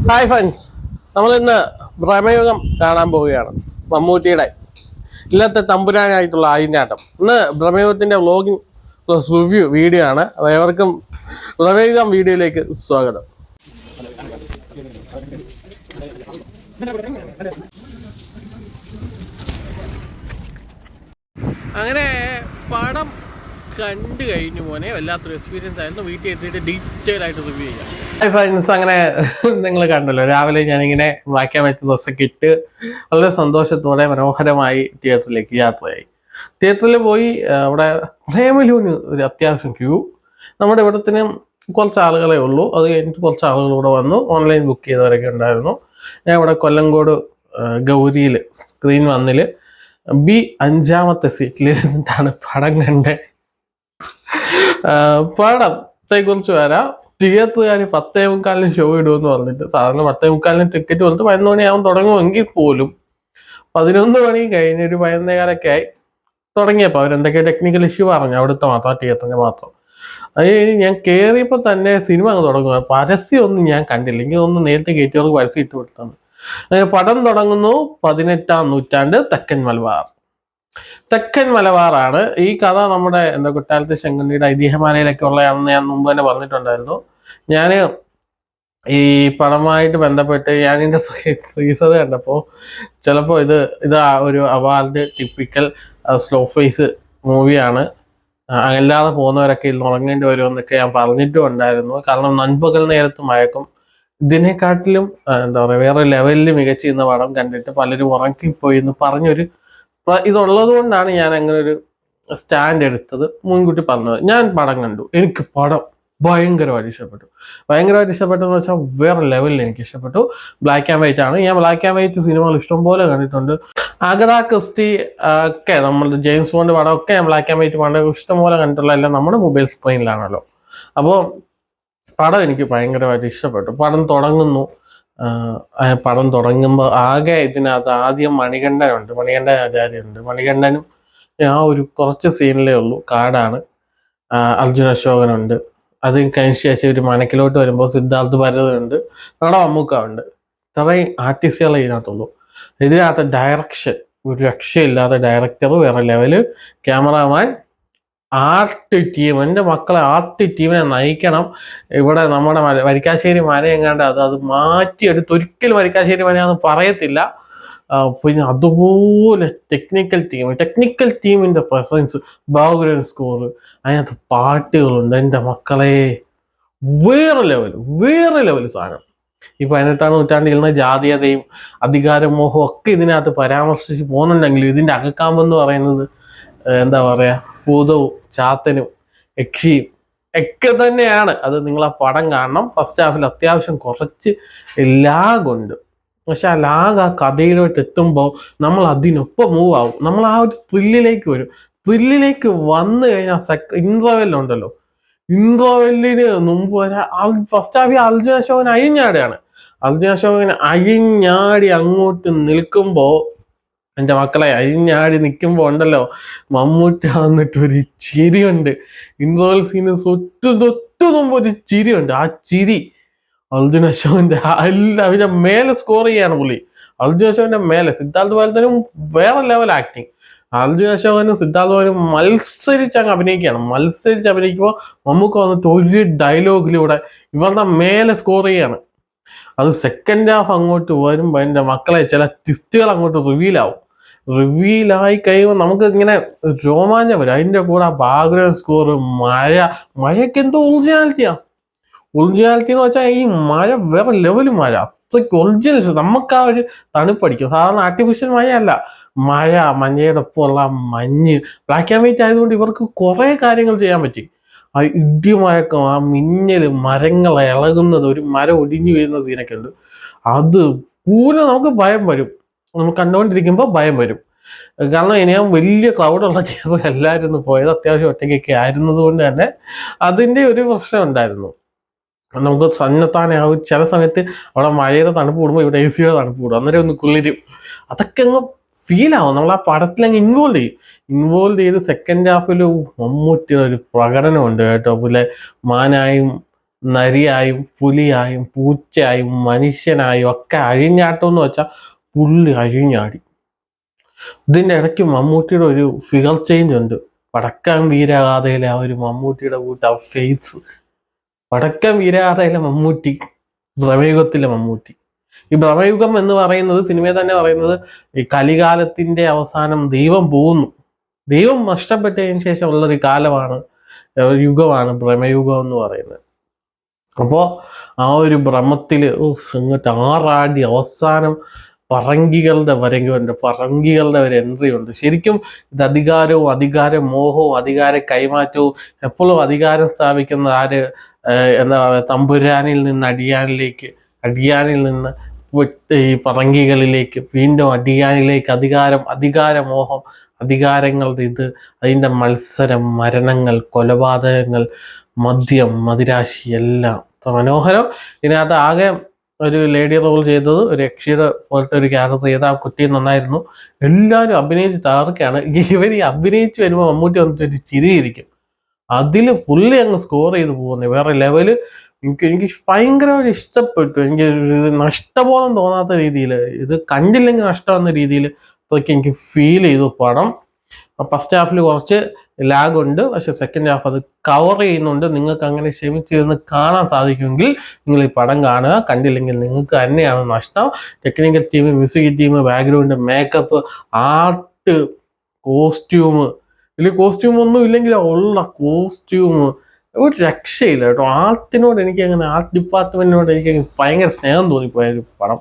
Hi friends, നമ്മൾ ഇന്ന് ഭ്രമയുഗം കാണാൻ പോവുകയാണ്. മമ്മൂട്ടിയുടെ ഇല്ലത്തെ തമ്പുരാനായിട്ടുള്ള ആയിനാട്ടം. ഇന്ന് ഭ്രമയുഗത്തിൻ്റെ വ്ലോഗിങ് പ്ലസ് റിവ്യൂ വീഡിയോ ആണ്. അപ്പോൾ ഏവർക്കും ഭ്രമയുഗം വീഡിയോയിലേക്ക് സ്വാഗതം. അങ്ങനെ പടം കണ്ടു കഴിഞ്ഞു മോനെ, വല്ലാത്തൊരു എക്സ്പീരിയൻസ് ആയിരുന്നു. വീട്ടിൽ എത്തിയിട്ട് ഡീറ്റെയിൽ ആയിട്ട് റിവ്യൂ ചെയ്യാം. ഫ്രണ്ട്സ്, അങ്ങനെ നിങ്ങൾ കണ്ടല്ലോ, രാവിലെ ഞാനിങ്ങനെ വായിക്കാൻ പറ്റിയ ഡ്രസ്സൊക്കെ ഇട്ട് വളരെ സന്തോഷത്തോടെ മനോഹരമായി തിയേറ്ററിലേക്ക് യാത്രയായി. തിയേറ്ററിൽ പോയി അവിടെ പ്രേമലൂന് ഒരു അത്യാവശ്യം ക്യൂ. നമ്മുടെ ഇവിടത്തിന് കുറച്ച് ആളുകളെ ഉള്ളൂ. അത് കഴിഞ്ഞിട്ട് കുറച്ച് ആളുകളൂടെ വന്നു. ഓൺലൈൻ ബുക്ക് ചെയ്തവരൊക്കെ ഉണ്ടായിരുന്നു. ഞാൻ ഇവിടെ കൊല്ലങ്കോട് ഗൗരിയിൽ സ്ക്രീൻ 1 B5 സീറ്റിൽ ഇരുന്നിട്ടാണ് പടം കണ്ടത്. പടത്തെ കുറിച്ച് വരാം. തിയേറ്ററുകാർ 10:45 ഷോ ഇടുമെന്ന് പറഞ്ഞിട്ട്, സാധാരണ 10:45 ടിക്കറ്റ് കൊടുത്ത് 11 മണിയാവും തുടങ്ങുമെങ്കിൽ പോലും 11 മണി കഴിഞ്ഞ് ഒരു 11:15 ആയി തുടങ്ങിയപ്പോൾ അവരെന്തൊക്കെ ടെക്നിക്കൽ ഇഷ്യൂ പറഞ്ഞു, അവിടുത്തെ മാത്രം, തിയേറ്ററിൻ്റെ മാത്രം. അത് കഴിഞ്ഞ് ഞാൻ കയറിയപ്പോൾ തന്നെ സിനിമ അങ്ങ് തുടങ്ങുക. പരസ്യമൊന്നും ഞാൻ കണ്ടില്ല. എനിക്ക് ഒന്ന് നേരത്തെ കയറ്റിയവർക്ക് പരസ്യം ഇട്ട് കൊടുത്താണ്. പടം തുടങ്ങുന്നു. 18-ാം നൂറ്റാണ്ട് തെക്കൻ മലബാർ. തെക്കൻ മലബാറാണ് ഈ കഥ. നമ്മുടെ കുറ്റാലത്ത് ശങ്കുണ്ണിയുടെ ഐതിഹ്യമാലയിലൊക്കെ ഉള്ളതാണെന്ന് ഞാൻ മുമ്പ് തന്നെ പറഞ്ഞിട്ടുണ്ടായിരുന്നു. ഞാൻ ഈ പടമായിട്ട് ബന്ധപ്പെട്ട് ഞാനിതിൻ്റെ സീസത് കണ്ടപ്പോൾ ചിലപ്പോൾ ഇത് ഒരു അവാർഡ് ടിപ്പിക്കൽ സ്ലോ ഫേസ് മൂവിയാണ്, അല്ലാതെ പോകുന്നവരൊക്കെ ഇതിൽ ഉറങ്ങേണ്ടി വരുമെന്നൊക്കെ ഞാൻ പറഞ്ഞിട്ടും ഉണ്ടായിരുന്നു. കാരണം നൻപകൽ നേരത്ത് മയക്കും. ഇതിനെക്കാട്ടിലും എന്താ പറയുക, വേറെ ലെവലിൽ മികച്ച ഇന്ന പടം കണ്ടിട്ട് പലരും ഉറങ്ങിപ്പോയി എന്ന് പറഞ്ഞൊരു ഇതുള്ളത് കൊണ്ടാണ് ഞാൻ അങ്ങനെ ഒരു സ്റ്റാൻഡ് എടുത്തത്, മുൻകൂട്ടി പറഞ്ഞത്. ഞാൻ പടം കണ്ടു. എനിക്ക് പടം ഭയങ്കരമായിട്ട് ഇഷ്ടപ്പെട്ടു. ഭയങ്കരമായിട്ട് ഇഷ്ടപ്പെട്ടെന്ന് വെച്ചാൽ വേറെ ലെവലിൽ എനിക്ക് ഇഷ്ടപ്പെട്ടു. ബ്ലാക്ക് ആൻഡ് വൈറ്റ് ആണ്. ഞാൻ ബ്ലാക്ക് ആൻഡ് വൈറ്റ് സിനിമകൾ ഇഷ്ടംപോലെ കണ്ടിട്ടുണ്ട്. അഗത ക്രിസ്റ്റി ഒക്കെ, നമ്മുടെ ജെയിംസ് ബോണ്ട് പടമൊക്കെ ഞാൻ ബ്ലാക്ക് ആൻഡ് വൈറ്റ് പടം ഇഷ്ടംപോലെ കണ്ടിട്ടുള്ള എല്ലാം നമ്മുടെ മൊബൈൽ സ്ക്രീനിലാണല്ലോ. അപ്പോൾ പടം എനിക്ക് ഭയങ്കരമായിട്ട് ഇഷ്ടപ്പെട്ടു. പടം തുടങ്ങുമ്പോൾ ആകെ ഇതിനകത്ത് ആദ്യം മണികണ്ഠനുണ്ട്, മണികണ്ഠൻ ആചാര്യനുണ്ട്. മണികണ്ഠനും ആ ഒരു കുറച്ച് സീനിലേ ഉള്ളൂ. കാടാണ്. അർജുന അശോകനുണ്ട്. അത് കഴിഞ്ഞ ശേഷം ഒരു മനക്കിലോട്ട് വരുമ്പോൾ സിദ്ധാർത്ഥ് ഭരതനുണ്ട്, നമ്മുടെ മമ്മൂക്ക. ഇത്രയും ആർട്ടിസ്റ്റുകളെ ഇതിനകത്തുള്ളൂ. ഇതിനകത്ത് ഡയറക്ഷൻ ഒരു രക്ഷയില്ലാത്ത ഡയറക്ടർ, വേറെ ലെവല് ക്യാമറാമാൻ, ആർട്ട് ടീം. എൻ്റെ മക്കളെ ആർട്ട് ടീമിനെ നയിക്കണം. ഇവിടെ നമ്മുടെ വരിക്കാശ്ശേരി മന എങ്ങാണ്ട് അത് മാറ്റിയെടുത്ത്, ഒരിക്കലും വരിക്കാശ്ശേരി മനയാന്ന് പറയത്തില്ല. പിന്നെ അതുപോലെ ടെക്നിക്കൽ ടീമിൻ്റെ പ്രസൻസ്, ബാക്ക്ഗ്രൗണ്ട് സ്കോർ, അതിനകത്ത് പാട്ടുകളുണ്ട്. എൻ്റെ മക്കളെ വേറെ ലെവൽ സാധനം. ഈ 18-ാം നൂറ്റാണ്ടിൽ നിന്ന് ജാതീയതയും അധികാരമോഹവും ഒക്കെ ഇതിനകത്ത് പരാമർശിച്ച് പോകുന്നുണ്ടെങ്കിലും ഇതിൻ്റെ അകക്കാമ്പെന്ന് പറയുന്നത് എന്താ പറയുക, ഭൂതവും ചാത്തനും യക്ഷിയും ഒക്കെ തന്നെയാണ്. അത് നിങ്ങൾ ആ പടം കാണണം. ഫസ്റ്റ് ഹാഫിൽ അത്യാവശ്യം കുറച്ച് ലാഗുണ്ട്. പക്ഷെ ആ ലാഗ് ആ കഥയിലോട്ട് എത്തുമ്പോൾ നമ്മൾ അതിനൊപ്പം മൂവ് ആവും. നമ്മൾ ആ ഒരു ത്രില്ലിലേക്ക് വരും. ത്രില്ലിലേക്ക് വന്നു കഴിഞ്ഞാൽ ഇൻട്രോവെല്ലുണ്ടല്ലോ, ഇൻട്രോവെല്ലിന് മുമ്പ് വരെ ഫസ്റ്റ് ഹാഫിൽ അർജുന അശോകൻ അഴിഞ്ഞാടിയാണ്. അർജുന അശോകൻ അഴിഞ്ഞാടി അങ്ങോട്ട് നിൽക്കുമ്പോൾ, എൻ്റെ മക്കളെ അഴിഞ്ഞാടി നിൽക്കുമ്പോൾ ഉണ്ടല്ലോ, മമ്മൂട്ടി വന്നിട്ട് ഒരു ചിരിയുണ്ട്. ഇൻട്രോവൽ സീന് തൊട്ടു മുമ്പ് ഒരു ചിരിയുണ്ട്. ആ ചിരി അർജുന അശോകൻ്റെ അതിൻ്റെ മേലെ സ്കോർ ചെയ്യാണ് പുള്ളി. അർജുന അശോകൻ്റെ മേലെ. സിദ്ധാർത്ഥ് ഭരതനും വേറെ ലെവൽ ആക്ടിങ്. അർജുന അശോകനും സിദ്ധാർത്ഥ് ഭരതനും മത്സരിച്ചങ്ങ് അഭിനയിക്കുമ്പോൾ മമ്മൂക്ക വന്നിട്ട് ഒരു ഡയലോഗിലൂടെ ഇവരുടെ മേലെ സ്കോർ ചെയ്യാണ്. അത് സെക്കൻഡ് ഹാഫ് അങ്ങോട്ട് വരുമ്പോൾ എൻ്റെ മക്കളെ ചില ട്വിസ്റ്റുകൾ അങ്ങോട്ട് റിവീലായി കഴിയുമ്പോൾ നമുക്ക് ഇങ്ങനെ രോമാഞ്ചം വരും. അതിൻ്റെ കൂടെ ആ ബാക്ക്ഗ്രൗണ്ട് സ്കോർ, മഴയൊക്കെ എന്തോ ഒറിജിനാലിറ്റി എന്ന് വെച്ചാൽ ഈ മഴ വേറെ ലെവൽ മഴ, അത്രയ്ക്ക് ഒറിജിനൽ. നമുക്ക് ആ ഒരു തണുപ്പടിക്കും. സാധാരണ ആർട്ടിഫിഷ്യൽ മഴയല്ല, മഞ്ഞയുടെ ഒപ്പമുള്ള മഞ്ഞ്. ബ്ലാക്ക് ആൻഡ് വൈറ്റ് ആയതുകൊണ്ട് ഇവർക്ക് കുറേ കാര്യങ്ങൾ ചെയ്യാൻ പറ്റി. ആ ഇടിമഴക്കം, ആ മിന്നൽ, മരങ്ങൾ ഇളകുന്നത്, ഒരു മരം ഒടിഞ്ഞു വീഴുന്ന സീനൊക്കെ ഉണ്ട്. അത് പൂരം നമുക്ക് ഭയം വരും. നമുക്ക് കണ്ടുകൊണ്ടിരിക്കുമ്പോൾ ഭയം വരും. കാരണം ഞാൻ വലിയ ക്രൗഡുള്ള തിയേറ്റർ എല്ലാവരും പോയത് അത്യാവശ്യം ഒറ്റയ്ക്കൊക്കെ ആയിരുന്നത് കൊണ്ട് തന്നെ അതിൻ്റെ ഒരു പ്രശ്നം ഉണ്ടായിരുന്നു. നമുക്ക് സന്നത്താനാവും. ചില സമയത്ത് അവിടെ മഴയുടെ തണുപ്പ് കൂടുമ്പോൾ ഇവിടെ AC യുടെ തണുപ്പ് കൂടും. അന്നേരം ഒന്ന് കുളിരും. അതൊക്കെ അങ്ങ് ഫീലാവും. നമ്മൾ ആ പടത്തിലങ്ങ് ഇൻവോൾവ് ചെയ്ത് സെക്കൻഡ് ഹാഫിൽ മമ്മൂട്ടിയുടെ ഒരു പ്രകടനമുണ്ട് കേട്ടോ. പോലെ മാനായും നരിയായും പുലിയായും പൂച്ചയായും മനുഷ്യനായും ഒക്കെ അഴിഞ്ഞാട്ടം എന്ന് വെച്ചാൽ പുള്ളി അഴിഞ്ഞാടി. ഇതിൻ്റെ ഇടയ്ക്ക് മമ്മൂട്ടിയുടെ ഒരു ഫിഗർ ചേഞ്ച് ഉണ്ട്. വടക്കൻ വീരഗാഥയിലെ ആ ഒരു മമ്മൂട്ടിയുടെ കൂട്ട് ആ ഫേസ്, വടക്കൻ വീരഗാഥയിലെ മമ്മൂട്ടി, ഭ്രമയുഗത്തിലെ മമ്മൂട്ടി. ഈ ഭ്രമയുഗം എന്ന് പറയുന്നത് സിനിമയെ തന്നെ പറയുന്നത് ഈ കലികാലത്തിന്റെ അവസാനം ദൈവം പോകുന്നു, ദൈവം നഷ്ടപ്പെട്ടതിന് ശേഷം ഉള്ളൊരു കാലമാണ്, യുഗമാണ് ഭ്രമയുഗം എന്ന് പറയുന്നത്. അപ്പോൾ ആ ഒരു ഭ്രമത്തിൽ അങ്ങോട്ട് ആറാടി അവസാനം പറങ്കികളുടെ ഒരു എൻട്രി ഉണ്ട്. ശരിക്കും ഇത് അധികാരവും അധികാരമോഹവും അധികാര കൈമാറ്റവും എപ്പോഴും അധികാരം സ്ഥാപിക്കുന്ന ആര്, എന്താ പറയുക, തമ്പുരാനിൽ നിന്ന് അടിയാനിൽ നിന്ന് ഈ പറങ്കികളിലേക്ക് വീണ്ടും അടിയാനിലേക്ക് അധികാരമോഹം, അധികാരങ്ങളുടെ അതിൻ്റെ മത്സരം, മരണങ്ങൾ, കൊലപാതകങ്ങൾ, മദ്യം, മദിരാശി എല്ലാം മനോഹരം. ഇതിനകത്ത് ആകെ ഒരു ലേഡി റോൾ ചെയ്തത് ഒരു രക്ഷിത പോലത്തെ ഒരു ക്യാരക്ടർ ചെയ്ത ആ കുട്ടി നന്നായിരുന്നു. എല്ലാവരും അഭിനയിച്ച് തകർക്കുകയാണ്. ഇവർ ഈ അഭിനയിച്ച് വരുമ്പോൾ മമ്മൂട്ടി വന്നിട്ട് ഒരു ചിരിയിരിക്കും, അതിൽ ഫുള്ളി അങ്ങ് സ്കോർ ചെയ്ത് പോകുന്നത് വേറെ ലെവല്. എനിക്ക് ഭയങ്കരമായിട്ട് ഇഷ്ടപ്പെട്ടു. എനിക്ക് നഷ്ടബോധം തോന്നാത്ത രീതിയിൽ, ഇത് കണ്ടില്ലെങ്കിൽ നഷ്ടമെന്ന രീതിയിൽ അതൊക്കെ എനിക്ക് ഫീൽ ചെയ്തു പടം. ഫസ്റ്റ് ഹാഫിൽ കുറച്ച് ലാഗ് ഉണ്ട്, പക്ഷെ സെക്കൻഡ് ഹാഫ് അത് കവർ ചെയ്യുന്നുണ്ട്. നിങ്ങൾക്ക് അങ്ങനെ ക്ഷമിച്ചിരുന്ന് കാണാൻ സാധിക്കുമെങ്കിൽ നിങ്ങൾ ഈ പടം കാണുക. കണ്ടില്ലെങ്കിൽ നിങ്ങൾക്ക് തന്നെയാണ് നഷ്ടം. Technical team, music team, background, makeup, art, costume, വലിയ കോസ്റ്റ്യൂം ഒന്നും ഇല്ലെങ്കിൽ ഉള്ള കോസ്റ്റ്യൂം ഒരു രക്ഷയില്ല കേട്ടോ. ആർട്ടിനോട് ആർട്ട് ഡിപ്പാർട്ട്മെന്റിനോട് എനിക്ക് ഭയങ്കര സ്നേഹം തോന്നിപ്പോയ ഒരു പടം.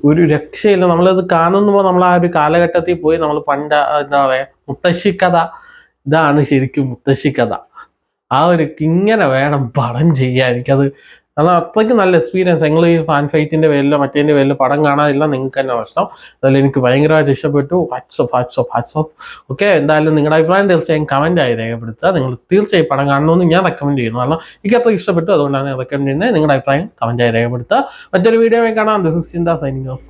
ഒരു രക്ഷയില്ല. നമ്മളത് കാണുമ്പോൾ നമ്മൾ ആ ഒരു കാലഘട്ടത്തിൽ പോയി നമ്മൾ പണ്ട് എന്താ പറയുക, മുത്തശ്ശിക്കഥ, ഇതാണ് ശരിക്കും മുത്തശ്ശിക്കഥ. ആ ഒരു ഇങ്ങനെ വേണം പടം ചെയ്യാൻ. എനിക്കത് കാരണം അത്രയ്ക്ക് നല്ല എക്സ്പീരിയൻസ്. നിങ്ങൾ ഈ ഫാൻ ഫൈറ്റിൻ്റെ പേരിലോ മറ്റേതിൻ്റെ പേരിലോ പടം കാണാതില്ല, നിങ്ങൾക്ക് തന്നെ പ്രശ്നം. അതുപോലെ എനിക്ക് ഭയങ്കരമായിട്ട് ഇഷ്ടപ്പെട്ടു. Hats off. ഓക്കെ, എന്തായാലും നിങ്ങളുടെ അഭിപ്രായം തീർച്ചയായും കമൻറ്റായി രേഖപ്പെടുത്തുക. നിങ്ങൾ തീർച്ചയായും പടം കാണണമെന്ന് ഞാൻ റെക്കമെൻഡ് ചെയ്യുന്നു. കാരണം എനിക്ക് അത്ര ഇഷ്ടപ്പെട്ടു, അതുകൊണ്ടാണ് റെക്കമെൻഡ് ചെയ്യുന്നത്. നിങ്ങളുടെ അഭിപ്രായം കമൻറ്റായി രേഖപ്പെടുത്തുക. മറ്റൊരു വീഡിയോ കാണാം. ദിസ് ഇസ് ചിന്ത സൈനിങ് ഓഫ്.